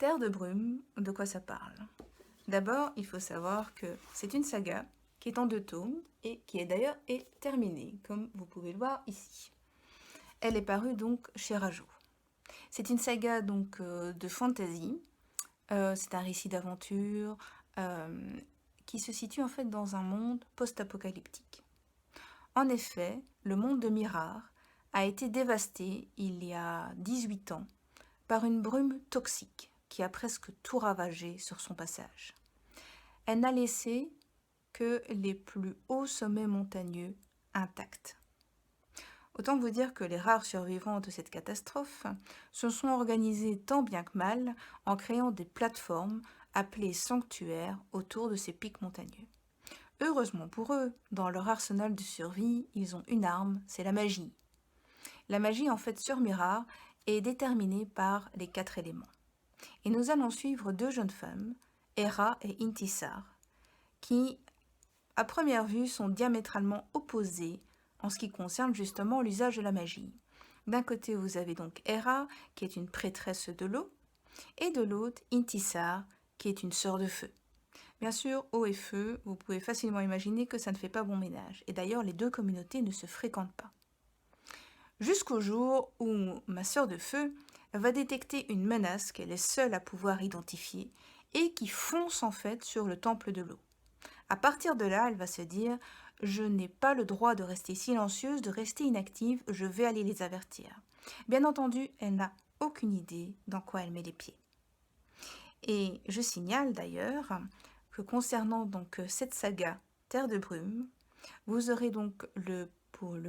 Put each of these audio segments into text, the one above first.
Terre de brume, de quoi ça parle? D'abord, il faut savoir que c'est une saga qui est en 2 tomes et qui est d'ailleurs terminée, comme vous pouvez le voir ici. Elle est parue donc chez Rajo. C'est une saga donc de fantasy. C'est un récit d'aventure qui se situe en fait dans un monde post-apocalyptique. En effet, le monde de Mirror a été dévasté il y a 18 ans par une brume toxique qui a presque tout ravagé sur son passage. Elle n'a laissé que les plus hauts sommets montagneux intacts. Autant vous dire que les rares survivants de cette catastrophe se sont organisés tant bien que mal en créant des plateformes appelées sanctuaires autour de ces pics montagneux. Heureusement pour eux, dans leur arsenal de survie, ils ont une arme, c'est la magie. La magie en fait sur Mirror est déterminée par les 4 éléments. Et nous allons suivre 2 jeunes femmes, Hera et Intisar, qui, à première vue, sont diamétralement opposées en ce qui concerne justement l'usage de la magie. D'un côté, vous avez donc Hera, qui est une prêtresse de l'eau, et de l'autre, Intisar, qui est une sœur de feu. Bien sûr, eau et feu, vous pouvez facilement imaginer que ça ne fait pas bon ménage, et d'ailleurs les 2 communautés ne se fréquentent pas. Jusqu'au jour où ma sœur de feu va détecter une menace qu'elle est seule à pouvoir identifier et qui fonce en fait sur le temple de l'eau. À partir de là, elle va se dire « Je n'ai pas le droit de rester silencieuse, de rester inactive, je vais aller les avertir. » Bien entendu, elle n'a aucune idée dans quoi elle met les pieds. Et je signale d'ailleurs que concernant donc cette saga Terre de brume, vous aurez donc le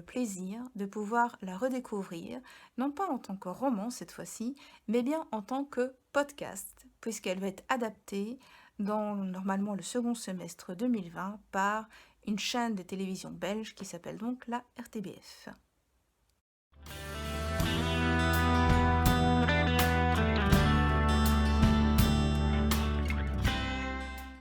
plaisir de pouvoir la redécouvrir, non pas en tant que roman cette fois-ci, mais bien en tant que podcast, puisqu'elle va être adaptée dans normalement le second semestre 2020 par une chaîne de télévision belge qui s'appelle donc la RTBF.